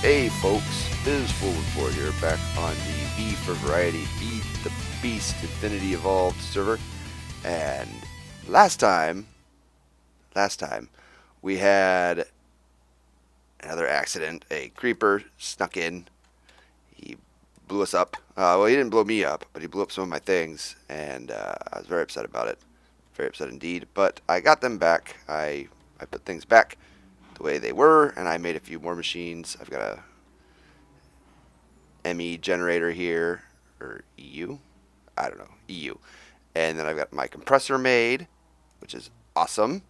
Hey folks, Bizz4 here, back on the V4Variety Feed the Beast Infinity Evolved server. And last time we had another accident. A creeper snuck in. He blew us up. Well, he didn't blow me up, but he blew up some of my things, and I was very upset about it. Very upset indeed. But I got them back. I put things back the way they were, and I made a few more machines. I've got a ME generator here, or EU, I don't know, EU, and then I've got my compressor made, which is awesome,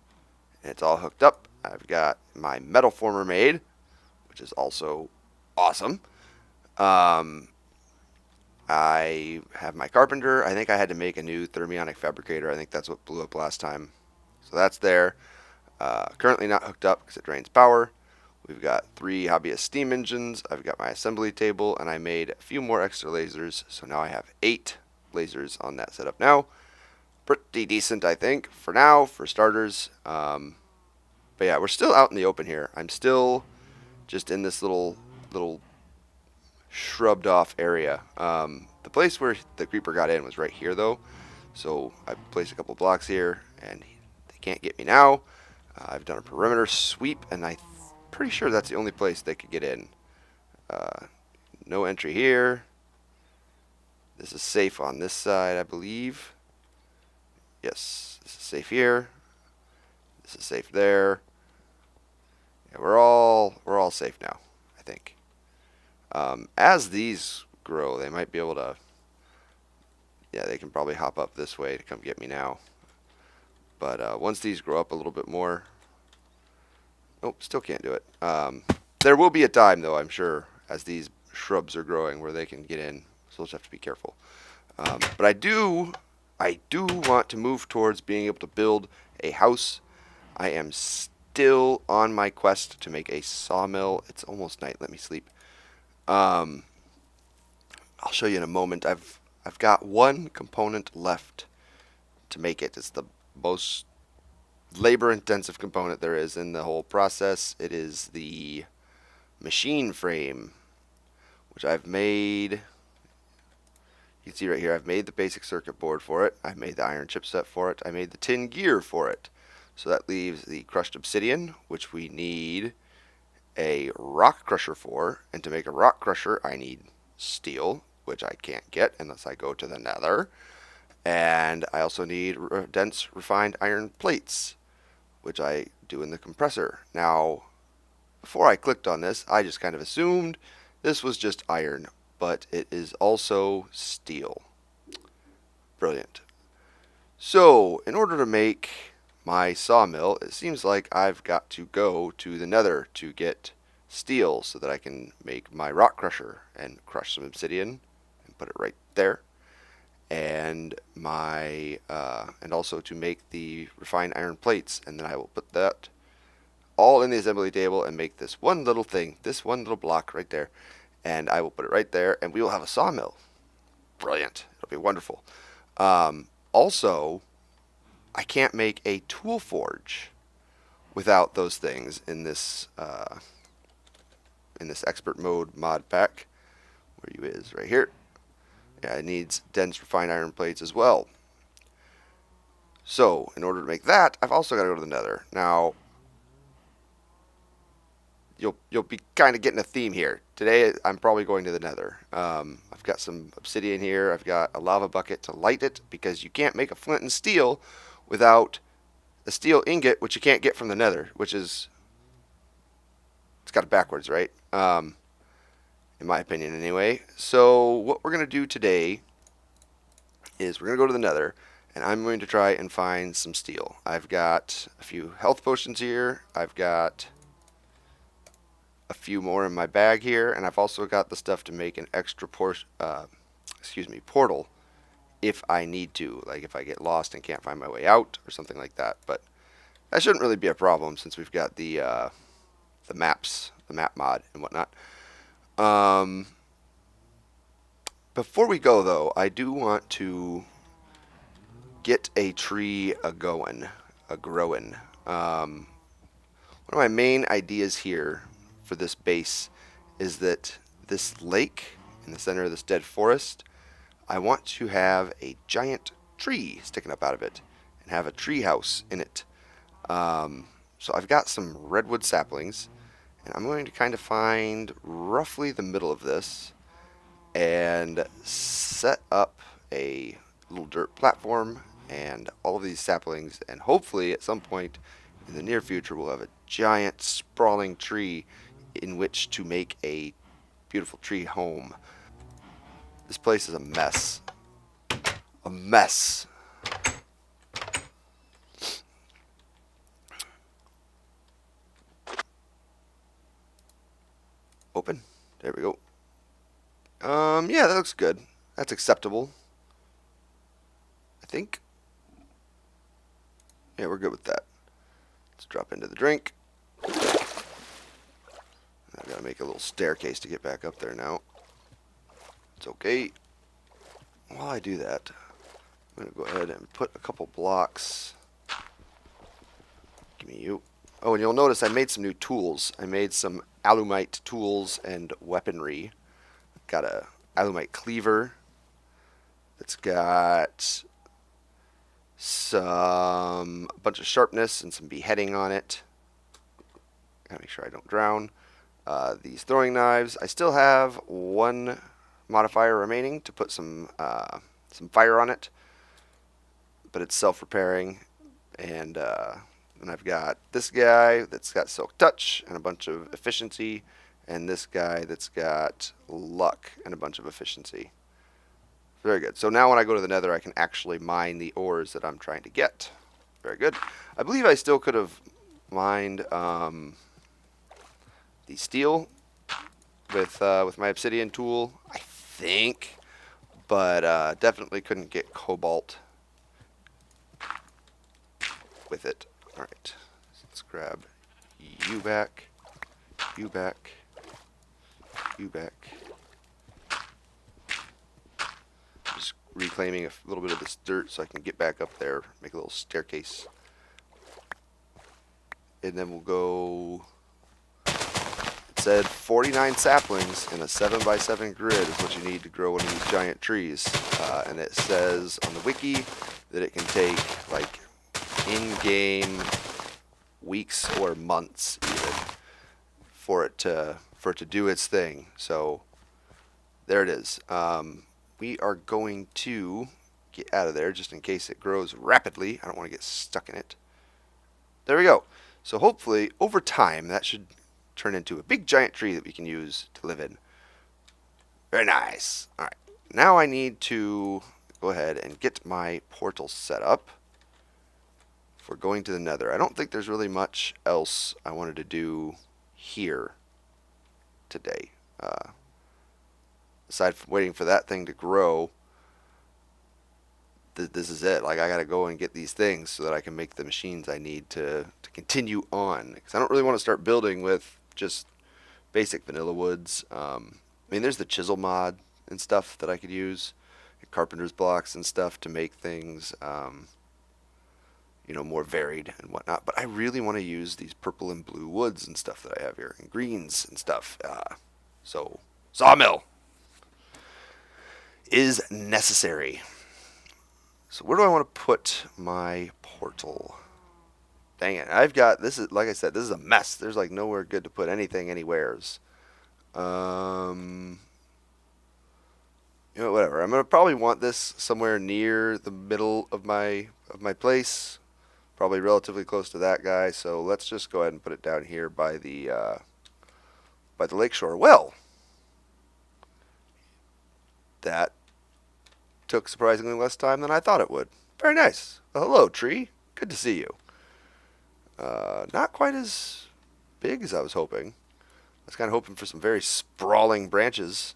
and it's all hooked up. I've got my metal former made, which is also awesome. I have my carpenter. I think I had to make a new thermionic fabricator. I think that's what blew up last time, so that's there. Currently not hooked up because it drains power. We've got 3 hobbyist steam engines. I've got my assembly table, and I made a few more extra lasers, so now I have 8 lasers on that setup now. Pretty decent, I think, for now, for starters. But yeah, we're still out in the open here. I'm still just in this little shrubbed off area. The place where the creeper got in was right here, though, so I placed a couple blocks here, and they can't get me now. I've done a perimeter sweep, and I'm pretty sure that's the only place they could get in. No entry here. This is safe on this side, I believe. Yes, this is safe here. This is safe there. Yeah, we're all safe now, I think. As these grow, they might be able to. Yeah, they can probably hop up this way to come get me now. But once these grow up a little bit more, nope, still can't do it. There will be a time, though, I'm sure, as these shrubs are growing, where they can get in. So we'll just have to be careful. But I do want to move towards being able to build a house. I am still on my quest to make a sawmill. It's almost night. Let me sleep. I'll show you in a moment. I've got one component left to make it. It's the most labor-intensive component there is in the whole process. It is the machine frame, which I've made. You can see right here, I've made the basic circuit board for it. I've made the iron chipset for it. I made the tin gear for it. So that leaves the crushed obsidian, which we need a rock crusher for. And to make a rock crusher, I need steel, which I can't get unless I go to the nether. And I also need dense refined iron plates, which I do in the compressor. Now, before I clicked on this, I just kind of assumed this was just iron, but it is also steel. Brilliant. So, in order to make my sawmill, it seems like I've got to go to the nether to get steel so that I can make my rock crusher and crush some obsidian and put it right there. And and also to make the refined iron plates, and then I will put that all in the assembly table and make this one little thing, this one little block right there, and I will put it right there, and we will have a sawmill. Brilliant. It'll be wonderful. Also, I can't make a tool forge without those things in this expert mode mod pack. Where you is right here. Yeah, it needs dense refined iron plates as well. So, in order to make that, I've also got to go to the nether. Now, you'll be kind of getting a theme here. Today, I'm probably going to the nether. I've got some obsidian here. I've got a lava bucket to light it, because you can't make a flint and steel without a steel ingot, which you can't get from the nether, which is, it's got it backwards, right? In my opinion, anyway. So what we're going to do today is we're going to go to the nether, and I'm going to try and find some steel. I've got a few health potions here. I've got a few more in my bag here, and I've also got the stuff to make an extra portal if I need to, like if I get lost and can't find my way out or something like that. But that shouldn't really be a problem since we've got the map mod and whatnot. Before we go, though, I do want to get a tree a-growing. One of my main ideas here for this base is that this lake in the center of this dead forest, I want to have a giant tree sticking up out of it and have a tree house in it. So I've got some redwood saplings, and I'm going to kind of find roughly the middle of this and set up a little dirt platform and all of these saplings, and hopefully at some point in the near future we'll have a giant sprawling tree in which to make a beautiful tree home. This place is a mess. A mess. Open. There we go. Yeah, that looks good. That's acceptable. I think. Yeah, we're good with that. Let's drop into the drink. I've got to make a little staircase to get back up there now. It's okay. While I do that, I'm going to go ahead and put a couple blocks. Give me you. Oh, and you'll notice I made some new tools. I made some alumite tools and weaponry. Got a alumite cleaver that's got a bunch of sharpness and some beheading on it. Gotta make sure I don't drown. These throwing knives. I still have one modifier remaining to put some fire on it, but it's self-repairing. And I've got this guy that's got silk touch and a bunch of efficiency, and this guy that's got luck and a bunch of efficiency. Very good. So now when I go to the nether, I can actually mine the ores that I'm trying to get. Very good. I believe I still could have mined the steel with my obsidian tool, I think, but definitely couldn't get cobalt with it. All right, let's grab you back, you back, you back. Just reclaiming a little bit of this dirt so I can get back up there, make a little staircase. And then we'll go, it said 49 saplings in a 7x7 grid is what you need to grow one of these giant trees. And it says on the wiki that it can take like in-game weeks or months even for it to do its thing. So there it is. We are going to get out of there just in case it grows rapidly. I don't want to get stuck in it. There we go. So hopefully over time that should turn into a big giant tree that we can use to live in. Very nice. All right. Now I need to go ahead and get my portal set up for going to the nether. I don't think there's really much else I wanted to do here today. Aside from waiting for that thing to grow, this is it. Like, I gotta go and get these things so that I can make the machines I need to continue on. Because I don't really want to start building with just basic vanilla woods. I mean, there's the chisel mod and stuff that I could use, carpenter's blocks and stuff to make things more varied and whatnot. But I really want to use these purple and blue woods and stuff that I have here, and greens and stuff. So sawmill is necessary. So where do I want to put my portal? Dang it! I've got, this is, like I said, this is a mess. There's like nowhere good to put anything anywheres. Whatever. I'm gonna probably want this somewhere near the middle of my place. Probably relatively close to that guy, so let's just go ahead and put it down here by the lakeshore. Well, that took surprisingly less time than I thought it would. Very nice. Well, hello, tree. Good to see you. Not quite as big as I was hoping. I was kind of hoping for some very sprawling branches.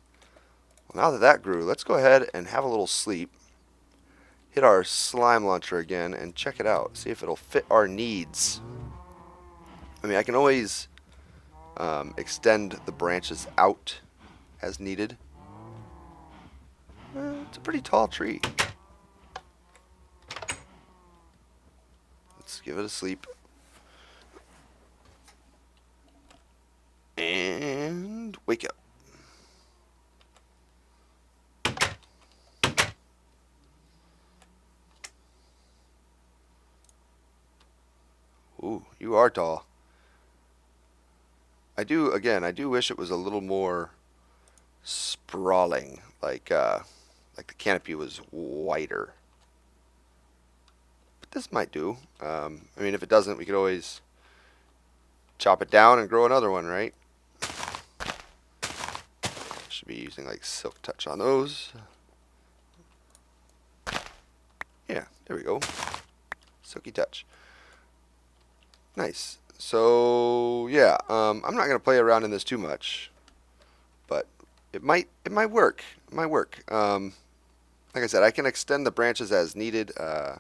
Well, now that that grew, let's go ahead and have a little sleep. Hit our slime launcher again and check it out. See if it'll fit our needs. I mean, I can always extend the branches out as needed. It's a pretty tall tree. Let's give it a sleep. And Wake up. Ooh, you are tall. I do wish it was a little more sprawling, like the canopy was wider. But this might do. I mean, if it doesn't, we could always chop it down and grow another one, right? Should be using like silk touch on those. Yeah, there we go. Silky touch. Nice. So yeah, I'm not gonna play around in this too much, but it might work. It might work. Like I said, I can extend the branches as needed. I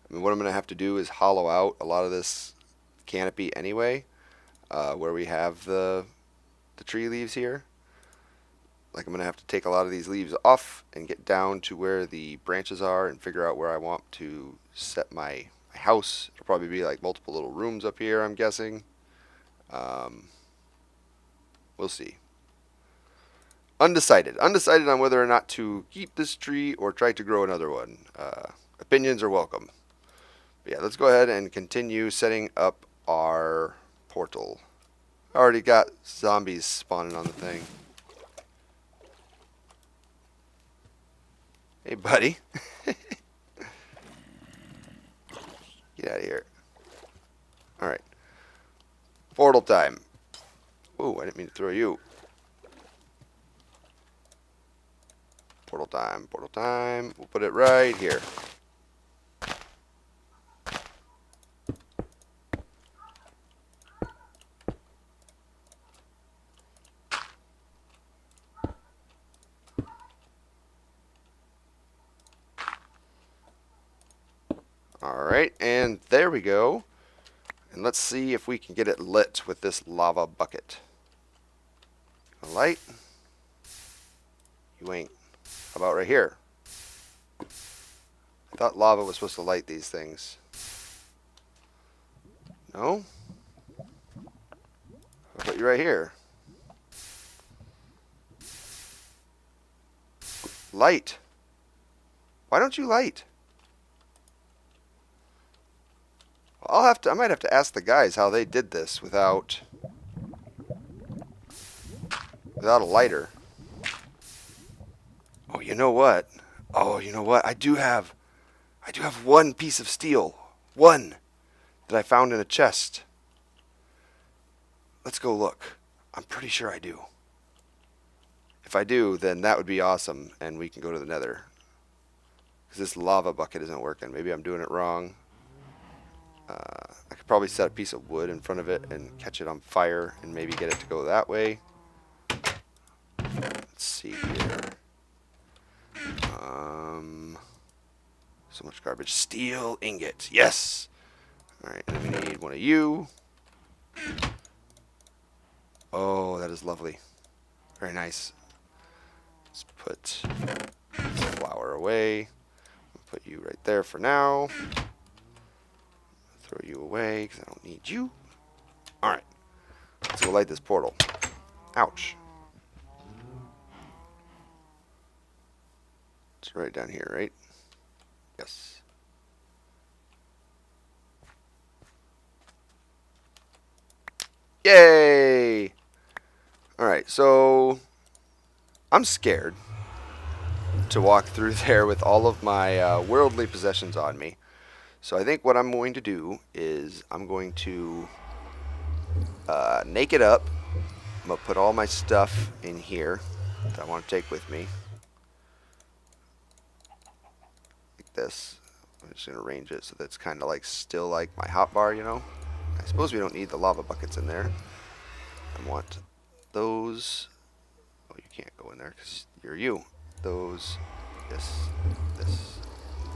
mean, what I'm gonna have to do is hollow out a lot of this canopy anyway, where we have the tree leaves here. Like I'm gonna have to take a lot of these leaves off and get down to where the branches are and figure out where I want to set my house. It'll probably be like multiple little rooms up here, I'm guessing. We'll see. Undecided on whether or not to keep this tree or try to grow another one. Opinions are welcome. But yeah, let's go ahead and continue setting up our portal. I already got zombies spawning on the thing. Hey, buddy. Get out of here. Alright. Portal time. Ooh, I didn't mean to throw you. Portal time, portal time. We'll put it right here. Alright, and there we go. And let's see if we can get it lit with this lava bucket. A light? You ain't. How about right here? I thought lava was supposed to light these things. No? I'll put you right here. Light. Why don't you light? I might have to ask the guys how they did this without a lighter. Oh, you know what? I do have one piece of steel. One that I found in a chest. Let's go look. I'm pretty sure I do. If I do, then that would be awesome, and we can go to the nether. Because this lava bucket isn't working. Maybe I'm doing it wrong. I could probably set a piece of wood in front of it and catch it on fire and maybe get it to go that way. Let's see here. So much garbage. Steel ingot. Yes! Alright, and then we need one of you. Oh, that is lovely. Very nice. Let's put this flower away. I'll put you right there for now. Throw you away because I don't need you. Alright. Let's go light this portal. Ouch. It's right down here, right? Yes. Yay! Alright, so I'm scared to walk through there with all of my worldly possessions on me. So I think what I'm going to do is I'm going to nake it up. I'm going to put all my stuff in here that I want to take with me. Like this. I'm just going to arrange it so that's kind of like still like my hotbar, you know. I suppose we don't need the lava buckets in there. I want those. Oh, you can't go in there because you're you. Those. This.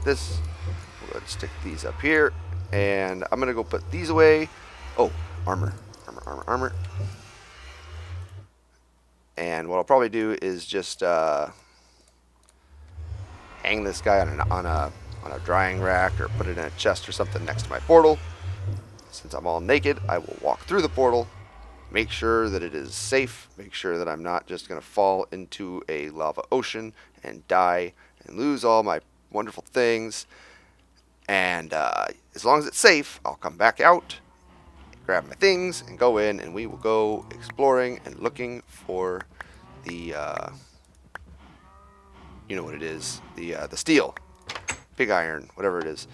We'll go ahead and stick these up here. And I'm going to go put these away. Oh, armor. And what I'll probably do is just hang this guy on a drying rack or put it in a chest or something next to my portal. Since I'm all naked, I will walk through the portal, make sure that it is safe, make sure that I'm not just going to fall into a lava ocean and die and lose all my wonderful things. And as long as it's safe, I'll come back out, grab my things, and go in, and we will go exploring and looking for the, you know what it is, the steel, pig iron, whatever it is.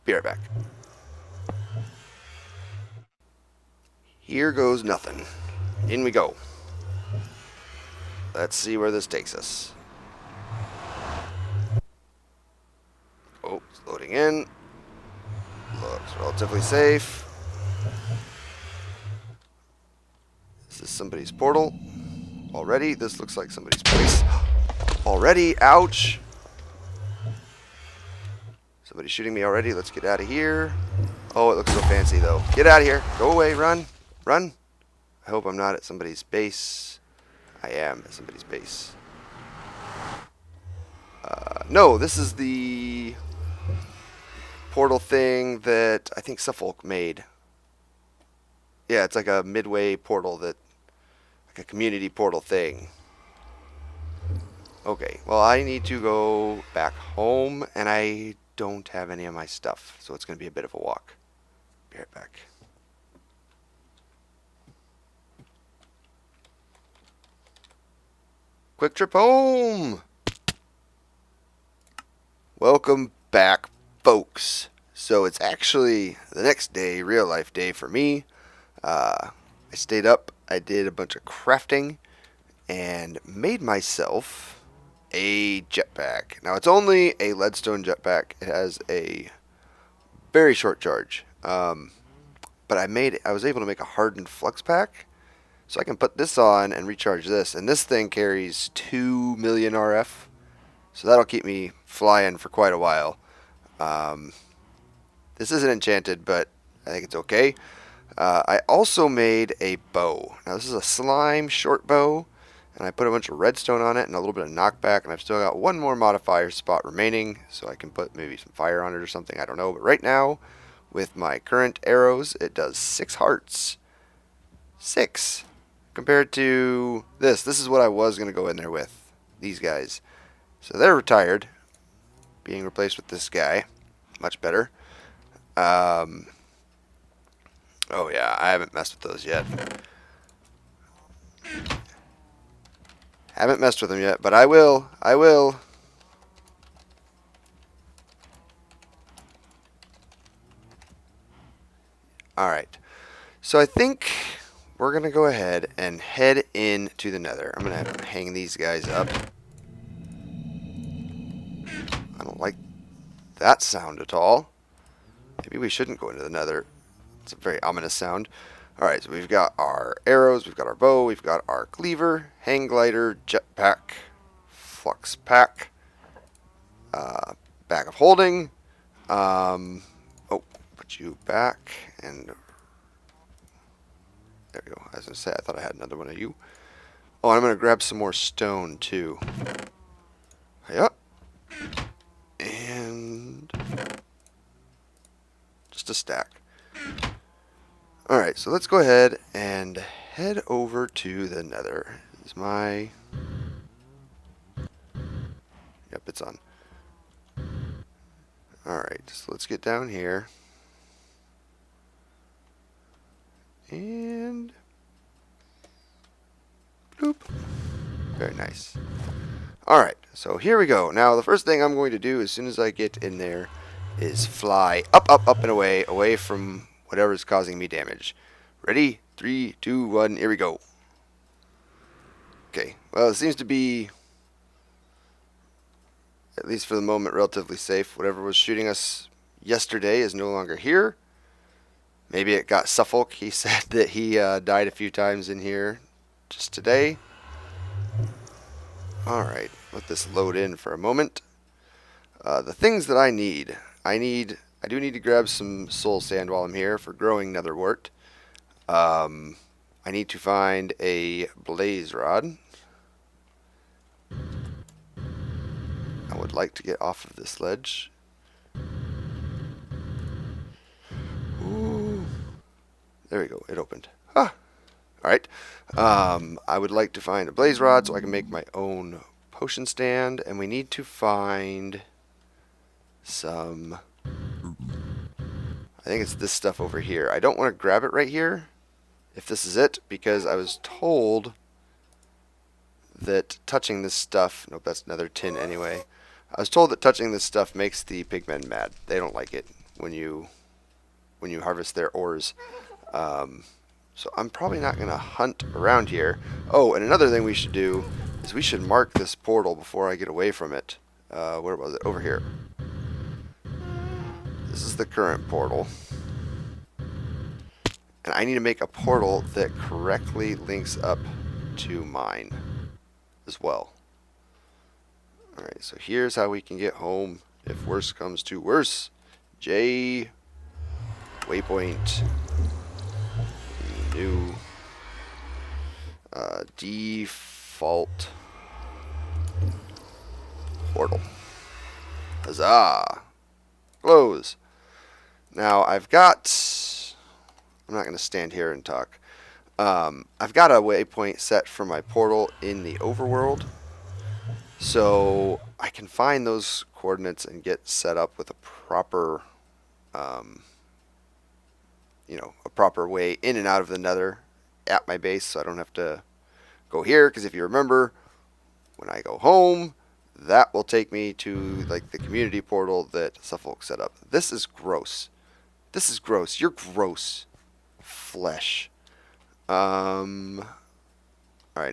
Be right back. Here goes nothing. In we go. Let's see where this takes us. Oh, it's loading in. Looks relatively safe. Is this somebody's portal? Already? This looks like somebody's place. Already? Ouch! Somebody's shooting me already. Let's get out of here. Oh, it looks so fancy, though. Get out of here. Go away. Run. Run. I hope I'm not at somebody's base. I am at somebody's base. No, this is the portal thing that I think Suffolk made. Yeah, it's like a midway portal that, like a community portal thing. Okay, well, I need to go back home, and I don't have any of my stuff, so it's going to be a bit of a walk. Be right back. Quick trip home! Welcome back, folks. So it's actually the next day, real life day for me. I stayed up, I did a bunch of crafting, and made myself a jetpack. Now it's only a leadstone jetpack. It has a very short charge. But I was able to make a hardened flux pack. So I can put this on and recharge this. And this thing carries 2 million RF. So that'll keep me flying for quite a while. This isn't enchanted, but I think it's okay. I also made a bow. Now this is a slime short bow. And I put a bunch of redstone on it and a little bit of knockback. And I've still got one more modifier spot remaining. So I can put maybe some fire on it or something. I don't know. But right now, with my current arrows, it does 6 hearts. 6. Compared to this. This is what I was going to go in there with. These guys. So they're retired. Being replaced with this guy. Much better. Oh yeah, I haven't messed with those yet. Haven't messed with them yet, but I will. I will. Alright. So I think we're going to go ahead and head into the nether. I'm going to hang these guys up. I don't like that sound at all. Maybe we shouldn't go into the nether. It's a very ominous sound. Alright, so we've got our arrows, we've got our bow, we've got our cleaver, hang glider, jetpack, flux pack, bag of holding. Oh, put you back, and there we go. I was going to say, I thought I had another one of you. Oh, I'm going to grab some more stone, too. Yep. And just a stack. Alright, so let's go ahead and head over to the nether. This is my... Yep, it's on. Alright, so let's get down here. And... bloop. Very nice. Alright, so here we go. Now, the first thing I'm going to do as soon as I get in there is fly up, up, up, and away, away from whatever's causing me damage. Ready? 3, 2, 1, here we go. Okay, well, it seems to be, at least for the moment, relatively safe. Whatever was shooting us yesterday is no longer here. Maybe it got Suffolk. He said that he died a few times in here just today. Alright, let this load in for a moment. The things that I do need to grab some soul sand while I'm here for growing netherwort. I need to find a blaze rod. I would like to get off of this ledge. Ooh. There we go, it opened. Ah, Alright. I would like to find a blaze rod so I can make my own potion stand. And we need to find some... I think it's this stuff over here. I don't want to grab it right here, if this is it, because I was told that touching this stuff... Nope, that's another tin anyway. I was told that touching this stuff makes the pigmen mad. They don't like it when you harvest their ores. So I'm probably not going to hunt around here. Oh, and another thing we should do is we should mark this portal before I get away from it. Where was it? Over here. This is the current portal. And I need to make a portal that correctly links up to mine as well. Alright, so here's how we can get home if worse comes to worse. J waypoint new default portal. Huzzah! Close. Now I've got... I'm not going to stand here and talk. I've got a waypoint set for my portal in the overworld, so I can find those coordinates and get set up with a proper, a proper way in and out of the nether at my base, so I don't have to go here, because if you remember, when I go home, that will take me to like the community portal that Suffolk set up. This is gross. This is gross. You're gross. Flesh. Alright,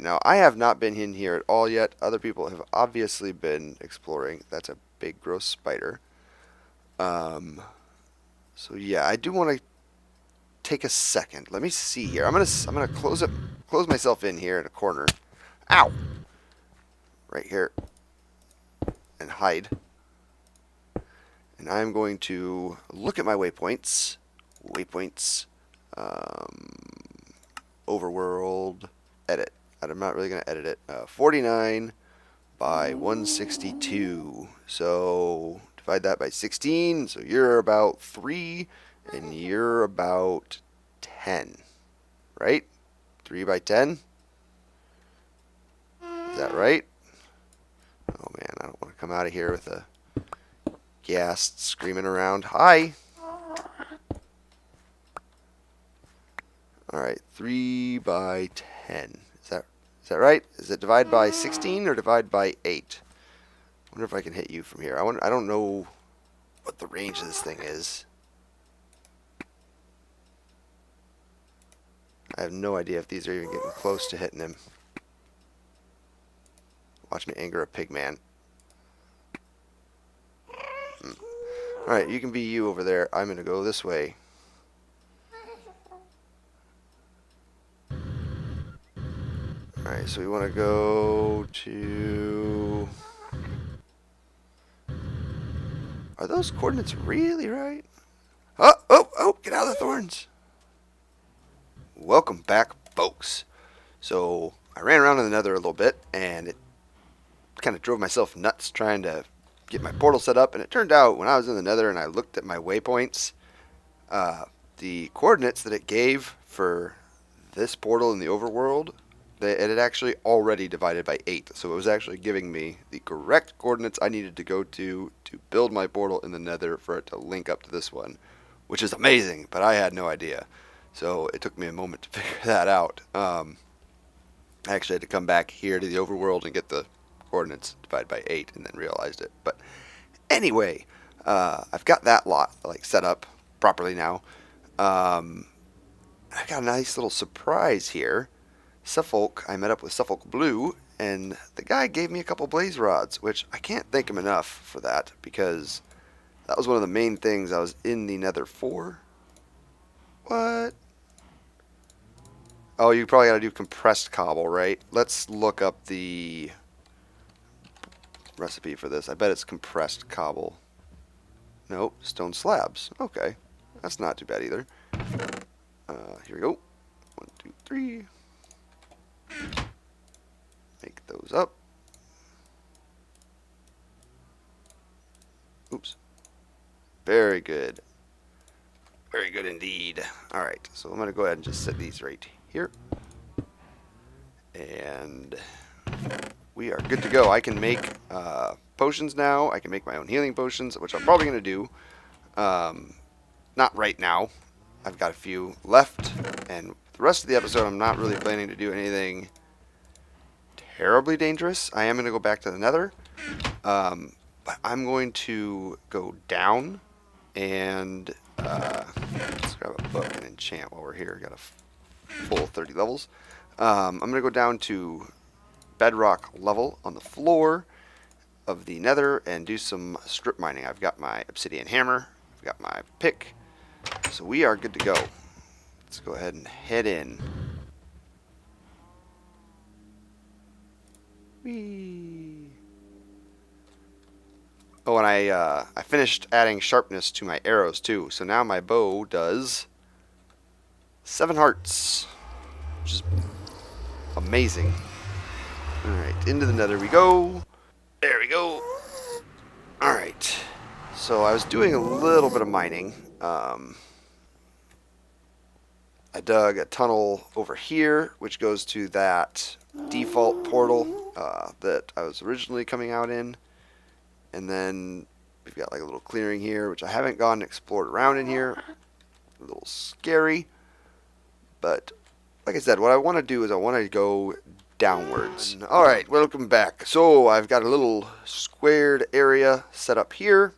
now I have not been in here at all yet. Other people have obviously been exploring. That's a big gross spider. So yeah, I do want to take a second. Let me see here. I'm gonna close myself in here in a corner. Ow! Right here. And hide. And I'm going to look at my waypoints. Overworld, edit. I'm not really going to edit it. 49 by 162. So divide that by 16. So you're about 3 and you're about 10. Right? 3 by 10? Is that right? Oh man, I don't want to come out of here with a ghast screaming around. Hi! Alright, 3 by 10. Is that right? Is it divide by 16 or divide by 8? I wonder if I can hit you from here. I don't know what the range of this thing is. I have no idea if these are even getting close to hitting him. Watch me anger a pig man. Alright, you can be you over there. I'm going to go this way. Alright, so we want to go to... Are those coordinates really right? Oh, get out of the thorns. Welcome back, folks. So, I ran around in the nether a little bit, and it kind of drove myself nuts trying to get my portal set up, and it turned out when I was in the nether and I looked at my waypoints, the coordinates that it gave for this portal in the overworld, it had actually already divided by 8, so it was actually giving me the correct coordinates I needed to go to build my portal in the nether for it to link up to this one, which is amazing, but I had no idea. So it took me a moment to figure that out. I actually had to come back here to the overworld and get the coordinates divided by 8 and then realized it. But anyway, I've got that lot like set up properly now. I've got a nice little surprise here. Suffolk, I met up with Suffolk Blue, and the guy gave me a couple blaze rods, which I can't thank him enough for that, because that was one of the main things I was in the nether for. What? Oh, you probably got to do compressed cobble, right? Let's look up the recipe for this. I bet it's compressed cobble. Nope, stone slabs. Okay, that's not too bad either. Here we go. 1, 2, 3. Make those up. Oops. Very good. Very good indeed. Alright, so I'm going to go ahead and just set these right here. And we are good to go. I can make potions now. I can make my own healing potions, which I'm probably going to do. Not right now. I've got a few left, and the rest of the episode I'm not really planning to do anything terribly dangerous. I am going to go back to the Nether, but I'm going to go down and let's grab a book and enchant while we're here. Got a full 30 levels. I'm going to go down to bedrock level on the floor of the Nether and do some strip mining. I've got my obsidian hammer. I've got my pick. So we are good to go. Let's go ahead and head in. Whee! Oh, and I finished adding sharpness to my arrows too. So now my bow does 7 hearts, which is amazing. Alright, into the Nether we go. There we go. Alright. So I was doing a little bit of mining. I dug a tunnel over here, which goes to that default portal that I was originally coming out in. And then we've got like a little clearing here, which I haven't gone and explored around in here. A little scary. But like I said, what I want to do is I want to go downwards. Alright, welcome back. So I've got a little squared area set up here.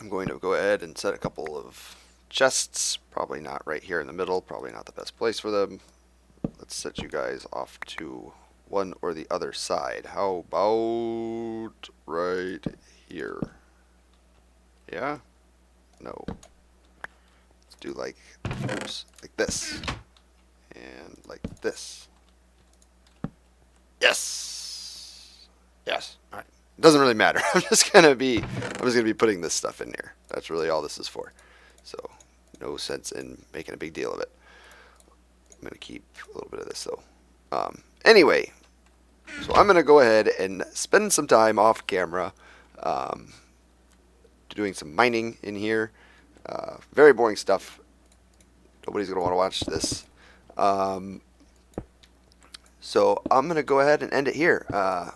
I'm going to go ahead and set a couple of chests. Probably not right here in the middle. Probably not the best place for them. Let's set you guys off to one or the other side. How about right here? Yeah? No. Let's do like, oops, like this. And like this. Yes! Yes. Alright. Doesn't really matter. I'm just gonna be putting this stuff in here. That's really all this is for. So no sense in making a big deal of it. I'm gonna keep a little bit of this though. Anyway, so I'm gonna go ahead and spend some time off camera doing some mining in here. Very boring stuff. Nobody's gonna want to watch this. So I'm gonna go ahead and end it here. I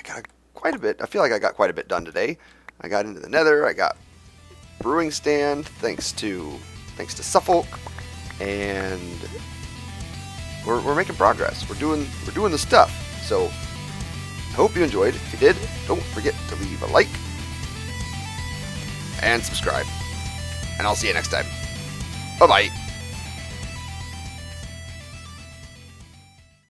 got quite a bit. I feel like I got quite a bit done today. I got into the Nether. I got brewing stand thanks to Suffolk, and we're making progress. We're doing the stuff. So I hope you enjoyed. If you did, don't forget to leave a like and subscribe. And I'll see you next time. Bye bye.